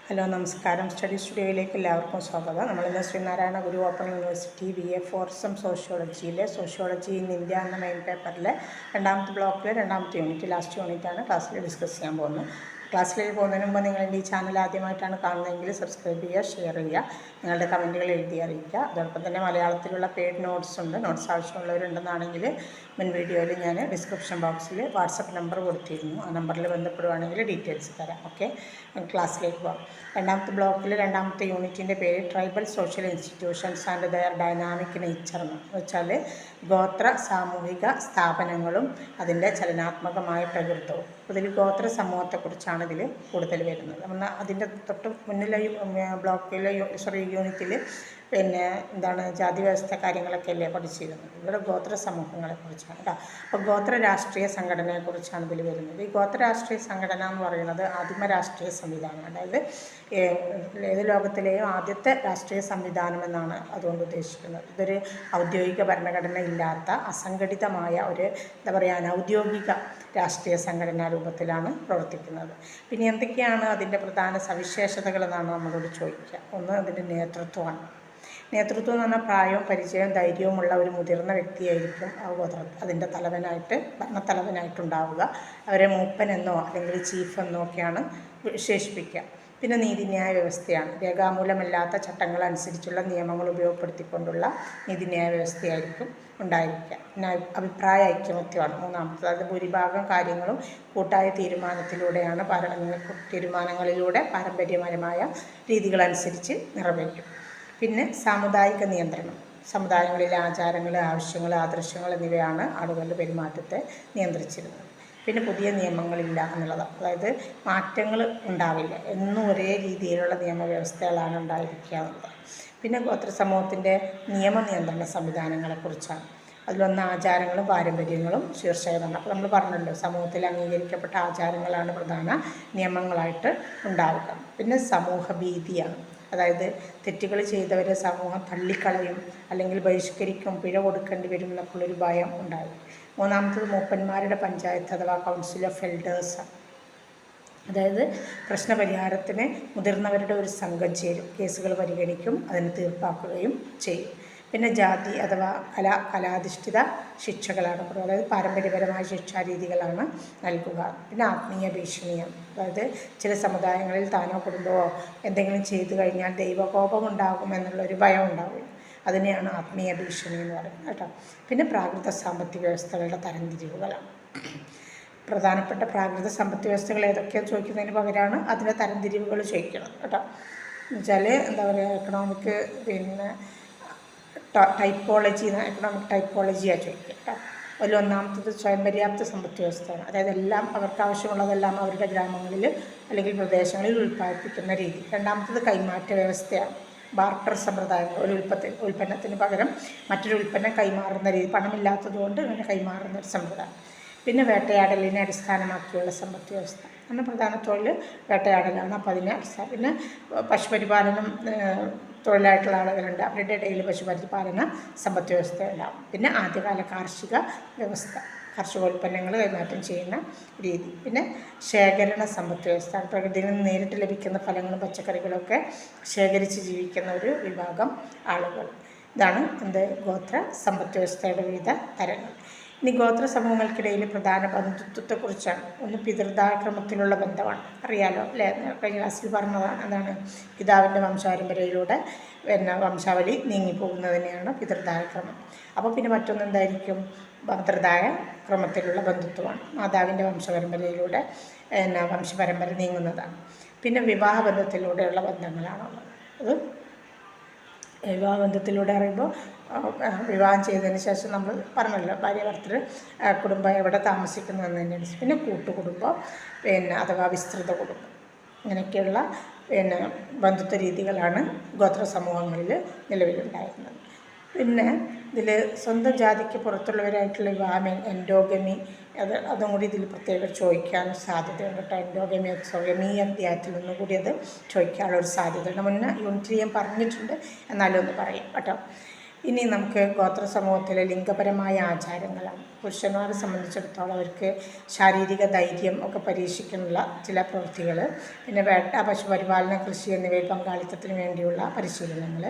Hello നമസ്കാരം. Study സ്റ്റുഡിയോയിലേക്ക് എല്ലാവർക്കും സ്വാഗതം. നമ്മളിന്ന് Sreenarayana Guru open university BA four sem സോഷ്യോളജിയിലെ സോഷ്യോളജി ഇൻ ഇന്ത്യ എന്ന മെയിൻ പേപ്പറിലെ രണ്ടാമത്തെ ബ്ലോക്കിലെ രണ്ടാമത്തെ യൂണിറ്റ്, ലാസ്റ്റ് യൂണിറ്റാണ് ക്ലാസ്സിൽ ഡിസ്കസ് ചെയ്യാൻ പോകുന്നത്. ക്ലാസ്സിലേക്ക് പോകുന്നതിന് മുമ്പ് നിങ്ങൾ എൻ്റെ ഈ ചാനൽ ആദ്യമായിട്ടാണ് കാണുന്നതെങ്കിൽ സബ്സ്ക്രൈബ് ചെയ്യുക, ഷെയർ ചെയ്യുക, നിങ്ങളുടെ കമൻറ്റുകൾ എഴുതി അറിയിക്കുക. അതോടൊപ്പം തന്നെ മലയാളത്തിലുള്ള പെയ്ഡ് നോട്ട്സ് ഉണ്ട്. നോട്ട്സ് ആവശ്യമുള്ളവരുണ്ടെന്നാണെങ്കിൽ മുൻ വീഡിയോയിൽ ഞാൻ ഡിസ്ക്രിപ്ഷൻ ബോക്സിൽ വാട്സപ്പ് നമ്പർ കൊടുത്തിരുന്നു. ആ നമ്പറിൽ ബന്ധപ്പെടുവാണെങ്കിൽ ഡീറ്റെയിൽസ് തരാം. ഓക്കെ, ക്ലാസ്സിലേക്ക് പോകാം. രണ്ടാമത്തെ ബ്ലോക്കിൽ രണ്ടാമത്തെ യൂണിറ്റിൻ്റെ പേര് tribal social institutions and their dynamic nature എന്ന് വെച്ചാൽ ഗോത്ര സാമൂഹിക സ്ഥാപനങ്ങളും അതിൻ്റെ ചലനാത്മകമായ പ്രകൃതവും. ഇതിൽ ഗോത്ര സമൂഹത്തെക്കുറിച്ചാണ് ഇതിൽ കൂടുതൽ വരുന്നത്. എന്നാൽ അതിൻ്റെ തൊട്ട് മുന്നിലെ യൂണിറ്റിൽ എന്താണ് ജാതി വ്യവസ്ഥ കാര്യങ്ങളൊക്കെ അല്ലേ പഠിച്ചിരുന്നത്. ഇവിടെ ഗോത്ര സമൂഹങ്ങളെക്കുറിച്ചാണ് കേട്ടോ. അപ്പോൾ ഗോത്ര രാഷ്ട്രീയ സംഘടനയെക്കുറിച്ചാണ് ഇതിൽ വരുന്നത്. ഈ ഗോത്ര രാഷ്ട്രീയ സംഘടന എന്ന് പറയുന്നത് ആദിമ രാഷ്ട്രീയ സംവിധാനം, അതായത് ഏത് ലോകത്തിലെയും ആദ്യത്തെ രാഷ്ട്രീയ സംവിധാനം എന്നാണ് അതുകൊണ്ട് ഉദ്ദേശിക്കുന്നത്. ഇതൊരു ഔദ്യോഗിക ഭരണഘടന ഇല്ലാത്ത അസംഘടിതമായ ഒരു അനൗദ്യോഗിക രാഷ്ട്രീയ സംഘടനാ രൂപത്തിലാണ് പ്രവർത്തിക്കുന്നത്. പിന്നെ എന്തൊക്കെയാണ് അതിൻ്റെ പ്രധാന സവിശേഷതകൾ എന്നാണ് നമ്മളോട് ചോദിക്കുക. ഒന്ന്, അതിൻ്റെ നേതൃത്വമാണ്. നേതൃത്വം എന്ന് പറഞ്ഞാൽ പ്രായവും പരിചയവും ധൈര്യവുമുള്ള ഒരു മുതിർന്ന വ്യക്തിയായിരിക്കും അതിൻ്റെ ഭരണത്തലവനായിട്ടുണ്ടാവുക. അവരെ മൂപ്പനെന്നോ അല്ലെങ്കിൽ ചീഫ് എന്നോ ഒക്കെയാണ് വിശേഷിപ്പിക്കുക. പിന്നെ നീതിന്യായ വ്യവസ്ഥയാണ്. രേഖാമൂലമല്ലാത്ത ചട്ടങ്ങൾ അനുസരിച്ചുള്ള നിയമങ്ങൾ ഉപയോഗപ്പെടുത്തിക്കൊണ്ടുള്ള നീതിന്യായ വ്യവസ്ഥയായിരിക്കും ഉണ്ടായിരിക്കുക. പിന്നെ അഭിപ്രായ ഐക്യമത്യമാണ് മൂന്നാമത്തത്. അത് ഭൂരിഭാഗം കാര്യങ്ങളും കൂട്ടായ തീരുമാനങ്ങളിലൂടെ പാരമ്പര്യപരമായ രീതികളനുസരിച്ച് നിറവേറ്റും. പിന്നെ സാമുദായിക നിയന്ത്രണം. സമുദായങ്ങളിലെ ആചാരങ്ങൾ, ആവശ്യങ്ങൾ, ആദർശങ്ങൾ എന്നിവയാണ് ആളുകളുടെ പെരുമാറ്റത്തെ നിയന്ത്രിച്ചിരുന്നത്. പിന്നെ പുതിയ നിയമങ്ങളില്ല എന്നുള്ളതാണ്, അതായത് മാറ്റങ്ങൾ ഉണ്ടാവില്ല, എന്നും ഒരേ രീതിയിലുള്ള നിയമവ്യവസ്ഥകളാണ് ഉണ്ടായിരിക്കുക എന്നുള്ളതാണ്. പിന്നെ ഗോത്ര സമൂഹത്തിൻ്റെ നിയമനിയന്ത്രണ സംവിധാനങ്ങളെക്കുറിച്ചാണ്. അതിലൊന്ന് ആചാരങ്ങളും പാരമ്പര്യങ്ങളും ശീർഷകമാണ്. അപ്പോൾ നമ്മൾ പറഞ്ഞല്ലോ, സമൂഹത്തിൽ അംഗീകരിക്കപ്പെട്ട ആചാരങ്ങളാണ് പ്രധാന നിയമങ്ങളായിട്ട് ഉണ്ടാവുക. പിന്നെ സമൂഹ ഭീതിയാണ്, അതായത് തെറ്റുകൾ ചെയ്തവരെ സമൂഹം തള്ളിക്കളയും അല്ലെങ്കിൽ ബഹിഷ്കരിക്കും, പിഴ കൊടുക്കേണ്ടി വരും എന്നൊക്കെയുള്ളൊരു ഭയം ഉണ്ടാകും. മൂന്നാമത്തത് മൂപ്പന്മാരുടെ പഞ്ചായത്ത് അഥവാ കൗൺസിൽ ഓഫ് എൽഡേഴ്സ്, അതായത് പ്രശ്നപരിഹാരത്തിന് മുതിർന്നവരുടെ ഒരു സംഘം ചേരും, കേസുകൾ പരിഗണിക്കും, അതിന് തീർപ്പാക്കുകയും ചെയ്യും. പിന്നെ ജാതി അഥവാ കലാധിഷ്ഠിത ശിക്ഷകളാണ്, അതായത് പാരമ്പര്യപരമായ ശിക്ഷാരീതികളാണ് നൽകുക. പിന്നെ ആത്മീയ ഭീഷണിയാണ്, അതായത് ചില സമുദായങ്ങളിൽ താനോ കുടുംബമോ എന്തെങ്കിലും ചെയ്തു കഴിഞ്ഞാൽ ദൈവകോപമുണ്ടാകുമെന്നുള്ളൊരു ഭയം ഉണ്ടാവുകയും അതിനെയാണ് ആത്മീയ ഭീഷണി എന്ന് പറയുന്നത് കേട്ടോ. പിന്നെ പ്രാകൃത സാമ്പത്തിക വ്യവസ്ഥകളുടെ തരംതിരിവുകളാണ്. പ്രധാനപ്പെട്ട പ്രാകൃത സാമ്പത്തിക വ്യവസ്ഥകൾ ഏതൊക്കെയാണ് ചോദിക്കുന്നതിന് പകരമാണ് അതിൻ്റെ തരംതിരിവുകൾ ചോദിക്കണം കേട്ടോ. എന്നുവെച്ചാൽ എക്കണോമിക് എക്കണോമിക് ടൈപ്പോളജിയാണ് ചോദിക്കുക കേട്ടോ. അതിൽ ഒന്നാമത്തത് സ്വയം പര്യാപ്ത സമ്പദ് വ്യവസ്ഥയാണ്, അതായത് എല്ലാം അവർക്ക് ആവശ്യമുള്ളതെല്ലാം അവരുടെ ഗ്രാമങ്ങളിൽ അല്ലെങ്കിൽ പ്രദേശങ്ങളിൽ ഉൽപ്പാദിപ്പിക്കുന്ന രീതി. രണ്ടാമത്തത് കൈമാറ്റ വ്യവസ്ഥയാണ്, ബാർട്ടർ സമ്പ്രദായങ്ങൾ. ഒരു ഉൽപ്പന്നത്തിന് പകരം മറ്റൊരു ഉൽപ്പന്നം കൈമാറുന്ന രീതി, പണമില്ലാത്തതുകൊണ്ട് ഇങ്ങനെ കൈമാറുന്ന ഒരു സമ്പ്രദായം. പിന്നെ വേട്ടയാടലിനെ അടിസ്ഥാനമാക്കിയുള്ള സമ്പദ് വ്യവസ്ഥ, അങ്ങനെ പ്രധാന തൊഴിൽ വേട്ടയാടലാണ്. അപ്പോൾ അതിനെ പിന്നെ പശുപരിപാലനം തൊഴിലായിട്ടുള്ള ആളുകളുണ്ട്, അവരുടെ ഇടയിൽ പശുപരിപാലന സമ്പദ് വ്യവസ്ഥ ഉണ്ടാകും. പിന്നെ ആദ്യകാല കാർഷിക വ്യവസ്ഥ, കാർഷികോൽപ്പന്നങ്ങൾ കൈമാറ്റം ചെയ്യുന്ന രീതി. പിന്നെ ശേഖരണ സമ്പദ് വ്യവസ്ഥ, പ്രകൃതിയിൽ നിന്ന് നേരിട്ട് ലഭിക്കുന്ന ഫലങ്ങളും പച്ചക്കറികളൊക്കെ ശേഖരിച്ച് ജീവിക്കുന്ന ഒരു വിഭാഗം ആളുകൾ. ഇതാണ് ഗോത്ര സമ്പദ് വ്യവസ്ഥയുടെ വിവിധ തരങ്ങൾ. ഇനി ഗോത്ര സമൂഹങ്ങൾക്കിടയിൽ പ്രധാന ബന്ധുത്വത്തെക്കുറിച്ചാണ്. ഒന്ന് പിതൃദാക്രമത്തിലുള്ള ബന്ധമാണ്, അറിയാലോ അല്ലേ, കഴിഞ്ഞ ക്ലാസ്സിൽ പറഞ്ഞതാണ്. എന്താണ് പിതാവിൻ്റെ വംശപാരമ്പര്യയിലൂടെ വംശാവലി നീങ്ങിപ്പോകുന്നതിനെയാണ് പിതൃദായക്രമം. അപ്പോൾ പിന്നെ മറ്റൊന്ന് എന്തായിരിക്കും, മാതൃദായ ക്രമത്തിലുള്ള ബന്ധുത്വമാണ്, മാതാവിൻ്റെ വംശപരമ്പരയിലൂടെ വംശപരമ്പര നീങ്ങുന്നതാണ്. പിന്നെ വിവാഹബന്ധത്തിലൂടെയുള്ള ബന്ധങ്ങളാണുള്ളത്. അത് വിവാഹബന്ധത്തിലൂടെ പറയുമ്പോൾ വിവാഹം ചെയ്തതിന് ശേഷം നമ്മൾ പറഞ്ഞല്ലോ, ഭാര്യ ഭർത്തൃ കുടുംബം എവിടെ താമസിക്കുന്നതെന്നതിനനുസരിച്ച്. പിന്നെ കൂട്ടുകുടുംബം, അഥവാ വിസ്തൃത കുടുംബം, ഇങ്ങനെയൊക്കെയുള്ള ബന്ധുത്വ രീതികളാണ് ഗോത്ര സമൂഹങ്ങളിൽ നിലവിലുണ്ടായിരുന്നത്. പിന്നെ ഇതിൽ സ്വന്തം ജാതിക്ക് പുറത്തുള്ളവരായിട്ടുള്ള വിവാഹം, എൻഡോഗമി, അതും കൂടി ഇതിൽ പ്രത്യേകം ചോദിക്കാൻ സാധ്യതയുണ്ട് കേട്ടോ. എൻഡോഗമി എക്സോഗമി ഈ അധ്യായത്തിൽ ഒന്നുകൂടി അത് ചോദിക്കാനുള്ളൊരു സാധ്യതയുണ്ട്. മുന്നേ യൂണിറ്റിൽ ഞാൻ പറഞ്ഞിട്ടുണ്ട്, എന്നാലും ഒന്ന് പറയാം കേട്ടോ. ഇനി നമുക്ക് ഗോത്ര സമൂഹത്തിലെ ലിംഗപരമായ ആചാരങ്ങളാണ്. പുരുഷന്മാരെ സംബന്ധിച്ചിടത്തോളം അവർക്ക് ശാരീരിക ധൈര്യം ഒക്കെ പരീക്ഷിക്കാനുള്ള ചില പ്രവൃത്തികൾ, പിന്നെ വേട്ട, പശുപരിപാലന, കൃഷി എന്നിവയിൽ പങ്കാളിത്തത്തിന് വേണ്ടിയുള്ള പരിശീലനങ്ങൾ.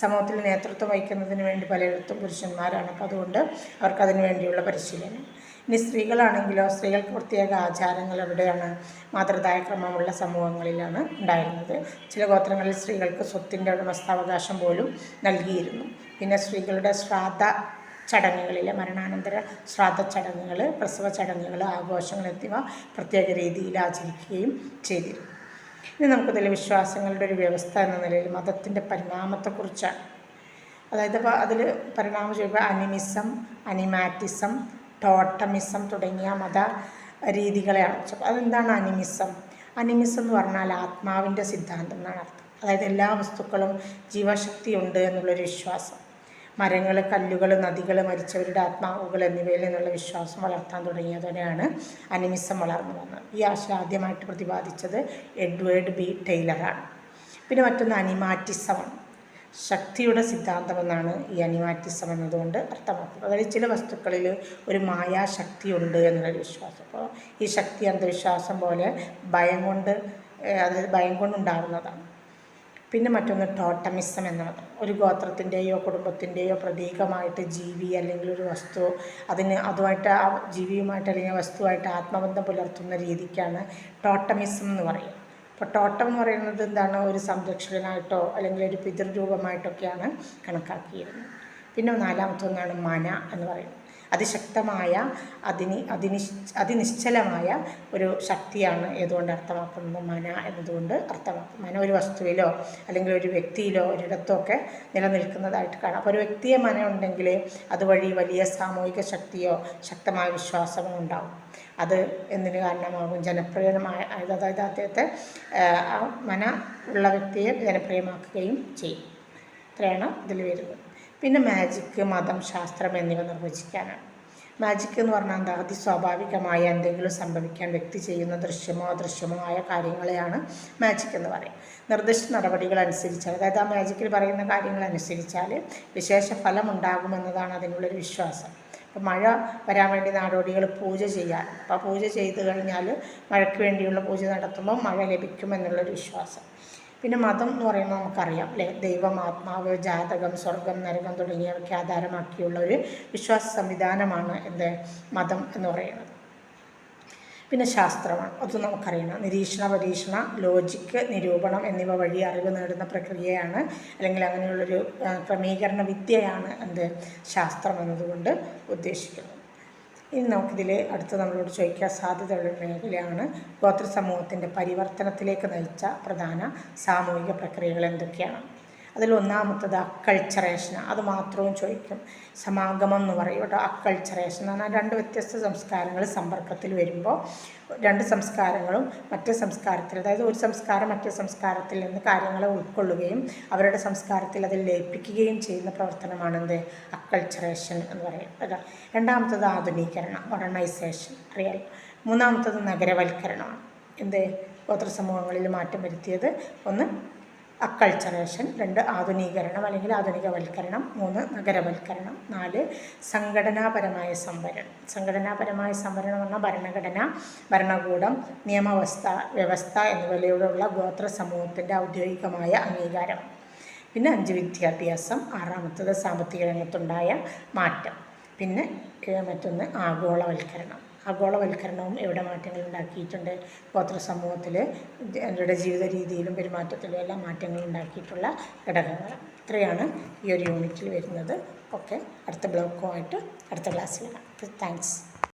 സമൂഹത്തിൽ നേതൃത്വം വഹിക്കുന്നതിന് വേണ്ടി പലയിടത്തും പുരുഷന്മാരാണ്, അപ്പോൾ അതുകൊണ്ട് അവർക്കതിന് വേണ്ടിയുള്ള പരിശീലനം. ഇനി സ്ത്രീകളാണെങ്കിലോ, സ്ത്രീകൾക്ക് പ്രത്യേക ആചാരങ്ങൾ എവിടെയാണ്? മാതൃദായക്രമമുള്ള സമൂഹങ്ങളിലാണ് ഉണ്ടായിരുന്നത്. ചില ഗോത്രങ്ങളിൽ സ്ത്രീകൾക്ക് സ്വത്തിൻ്റെ ഉടമസ്ഥാവകാശം പോലും നൽകിയിരുന്നു. പിന്നെ സ്ത്രീകളുടെ ശ്രാദ്ധ ചടങ്ങുകളിലെ മരണാനന്തര ശ്രാദ്ധ ചടങ്ങുകൾ, പ്രസവ ചടങ്ങുകൾ, ആഘോഷങ്ങൾ എന്നിവ പ്രത്യേക രീതിയിൽ ആചരിക്കുകയും ചെയ്തിരുന്നു. ഇനി നമുക്കിതിൽ വിശ്വാസങ്ങളുടെ ഒരു വ്യവസ്ഥ എന്ന നിലയിൽ മതത്തിൻ്റെ പരിണാമത്തെക്കുറിച്ചാണ്. അതായത് അതിൽ പരിണാമം ചെയ്യുമ്പോൾ അനിമിസം, അനിമാറ്റിസം, ടോട്ടമിസം തുടങ്ങിയ മത രീതികളെയാണ്. അതെന്താണ് അനിമിസം? അനിമിസം എന്ന് പറഞ്ഞാൽ ആത്മാവിൻ്റെ സിദ്ധാന്തം എന്നാണ് അർത്ഥം. അതായത് എല്ലാ വസ്തുക്കളും ജീവശക്തിയുണ്ട് എന്നുള്ളൊരു വിശ്വാസം. മരങ്ങൾ, കല്ലുകൾ, നദികൾ, മരിച്ചവരുടെ ആത്മാവുകൾ എന്നിവയിൽ നിന്നുള്ള വിശ്വാസം വളർത്താൻ തുടങ്ങിയതോടെയാണ് അനിമിസം വളർന്നു വന്നത്. ഈ ആശയം ആദ്യമായിട്ട് പ്രതിപാദിച്ചത് എഡ്വേർഡ് ബി ടൈലറാണ്. പിന്നെ മറ്റൊന്ന് അനിമാറ്റിസമാണ്. ശക്തിയുടെ സിദ്ധാന്തമെന്നാണ് ഈ അനിമാറ്റിസം എന്നതുകൊണ്ട് അർത്ഥമാക്കുന്നത്. അതായത് ചില വസ്തുക്കളിൽ ഒരു മായാശക്തിയുണ്ട് എന്നുള്ളൊരു വിശ്വാസം. അപ്പോൾ ഈ ശക്തി അന്ധവിശ്വാസം പോലെ ഭയം കൊണ്ടുണ്ടാകുന്നതാണ്. പിന്നെ മറ്റൊന്ന് ടോട്ടമിസം എന്ന മതം. ഒരു ഗോത്രത്തിൻ്റെയോ കുടുംബത്തിൻ്റെയോ പ്രതീകമായിട്ട് ജീവി അല്ലെങ്കിൽ ഒരു വസ്തു, അതുമായിട്ട് ആ ജീവിയുമായിട്ട് അല്ലെങ്കിൽ വസ്തുവായിട്ട് ആത്മബന്ധം പുലർത്തുന്ന രീതിക്കാണ് ടോട്ടമിസം എന്ന് പറയുന്നത്. അപ്പോൾ ടോട്ടം എന്ന് പറയുന്നത് എന്താണ്? ഒരു സംരക്ഷകനായിട്ടോ അല്ലെങ്കിൽ ഒരു പിതൃരൂപമായിട്ടൊക്കെയാണ് കണക്കാക്കിയിരുന്നത്. പിന്നെ നാലാമത്തെ ഒന്നാണ് മന എന്ന് പറയുന്നത്. അതിശക്തമായ അതിനിശ്ചലമായ ഒരു ശക്തിയാണ് ഏതുകൊണ്ട് അർത്ഥമാക്കുന്നത്? മന എന്നതുകൊണ്ട് അർത്ഥമാക്കും. മന ഒരു വസ്തുവിലോ അല്ലെങ്കിൽ ഒരു വ്യക്തിയിലോ ഒരിടത്തോ ഒക്കെ നിലനിൽക്കുന്നതായിട്ട് കാണാം. അപ്പോൾ ഒരു വ്യക്തിയെ മന ഉണ്ടെങ്കിൽ അതുവഴി വലിയ സാമൂഹിക ശക്തിയോ ശക്തമായ വിശ്വാസമോ ഉണ്ടാവും. അത് എന്തിന് കാരണമാകും? ജനപ്രിയമായ, അതായത് അദ്ദേഹത്തെ ആ മന ഉള്ള വ്യക്തിയെ ജനപ്രിയമാക്കുകയും ചെയ്യും. ഇത്രയാണ് ഇതിൽ വരുന്നത്. പിന്നെ മാജിക്ക്, മതം, ശാസ്ത്രം എന്നിവ നിർവചിക്കാനാണ്. മാജിക്ക് എന്ന് പറഞ്ഞാൽ എന്താ? അതിസ്വാഭാവികമായ എന്തെങ്കിലും സംഭവിക്കാൻ വ്യക്തി ചെയ്യുന്ന ദൃശ്യമോ അദൃശ്യമോ ആയ കാര്യങ്ങളെയാണ് മാജിക്ക് എന്ന് പറയും. നിർദ്ദിഷ്ട നടപടികൾ അനുസരിച്ചാൽ, അതായത് ആ മാജിക്കിൽ പറയുന്ന കാര്യങ്ങൾ അനുസരിച്ചാൽ വിശേഷ ഫലമുണ്ടാകുമെന്നതാണ് അതിനുള്ളൊരു വിശ്വാസം. അപ്പോൾ മഴ വരാൻ വേണ്ടി നാടോടികൾ പൂജ ചെയ്യാറ്. അപ്പോൾ പൂജ ചെയ്ത് കഴിഞ്ഞാൽ മഴയ്ക്ക് വേണ്ടിയുള്ള പൂജ നടത്തുമ്പോൾ മഴ ലഭിക്കുമെന്നുള്ളൊരു വിശ്വാസം. പിന്നെ മതം എന്ന് പറയുമ്പോൾ നമുക്കറിയാം അല്ലേ, ദൈവം, ആത്മാവ്, ജാതകം, സ്വർഗം, നരകം തുടങ്ങിയവയ്ക്ക് ആധാരമാക്കിയുള്ള ഒരു വിശ്വാസ സംവിധാനമാണ് മതം എന്ന് പറയുന്നത്. പിന്നെ ശാസ്ത്രമാണ്. അത് നമുക്കറിയണം. നിരീക്ഷണ, പരീക്ഷണ, ലോജിക്ക്, നിരൂപണം എന്നിവ വഴി അറിവ് നേടുന്ന പ്രക്രിയയാണ് അല്ലെങ്കിൽ അങ്ങനെയുള്ളൊരു ക്രമീകരണ വിദ്യയാണ് ശാസ്ത്രം എന്നതുകൊണ്ട് ഉദ്ദേശിക്കുന്നത്. ഇനി നമുക്കിതിൽ അടുത്ത് നമ്മളോട് ചോദിക്കാൻ സാധ്യതയുള്ള മേഖലയാണ് ഗോത്ര സമൂഹത്തിൻ്റെ പരിവർത്തനത്തിലേക്ക് നയിച്ച പ്രധാന സാമൂഹിക പ്രക്രിയകൾ എന്തൊക്കെയാണ്. അതിൽ ഒന്നാമത്തത് അക്കൾച്ചറേഷൻ. അത് മാത്രവും ചോദിക്കും. സമാഗമം എന്ന് പറയും കേട്ടോ. അക്കൾച്ചറേഷൻ എന്ന് പറഞ്ഞാൽ രണ്ട് വ്യത്യസ്ത സംസ്കാരങ്ങൾ സമ്പർക്കത്തിൽ വരുമ്പോൾ രണ്ട് സംസ്കാരങ്ങളും മറ്റേ സംസ്കാരത്തിൽ, അതായത് ഒരു സംസ്കാരം മറ്റേ സംസ്കാരത്തിൽ നിന്ന് കാര്യങ്ങളെ ഉൾക്കൊള്ളുകയും അവരുടെ സംസ്കാരത്തിൽ അതിൽ ലയിപ്പിക്കുകയും ചെയ്യുന്ന പ്രവർത്തനമാണ് അക്കൾച്ചറേഷൻ എന്ന് പറയും. രണ്ടാമത്തത് ആധുനീകരണം, മോഡേണൈസേഷൻ അറിയാൽ. മൂന്നാമത്തത് നഗരവൽക്കരണമാണ്. ഗോത്ര സമൂഹങ്ങളിൽ മാറ്റം വരുത്തിയത്. ഒന്ന് അക്കൾച്ചറേഷൻ, 2 ആധുനീകരണം അല്ലെങ്കിൽ ആധുനികവൽക്കരണം, 3 നഗരവൽക്കരണം, 4 സംഘടനാപരമായ സംവരണം. സംഘടനാപരമായ സംവരണം പറഞ്ഞാൽ ഭരണഘടന, ഭരണകൂടം, വ്യവസ്ഥ എന്നിവയിലൂടെയുള്ള ഗോത്ര സമൂഹത്തിൻ്റെ ഔദ്യോഗികമായ അംഗീകാരം. പിന്നെ 5 വിദ്യാഭ്യാസം. 6ാമത്തത് സാമ്പത്തിക രംഗത്തുണ്ടായ മാറ്റം. പിന്നെ മറ്റൊന്ന് ആഗോളവൽക്കരണം. ആഗോളവൽക്കരണവും എവിടെ മാറ്റങ്ങൾ ഉണ്ടാക്കിയിട്ടുണ്ട്? ഗോത്ര സമൂഹത്തിൽ അവരുടെ ജീവിത രീതിയിലും പെരുമാറ്റത്തിലും എല്ലാം മാറ്റങ്ങൾ ഉണ്ടാക്കിയിട്ടുള്ള ഘടകങ്ങൾ. ഇത്രയാണ് ഈ ഒരു യൂണിറ്റിൽ വരുന്നത്. ഓക്കെ, അടുത്ത ബ്ലോക്കുമായിട്ട് അടുത്ത ക്ലാസ്സിൽ കാണാം. താങ്ക്സ്.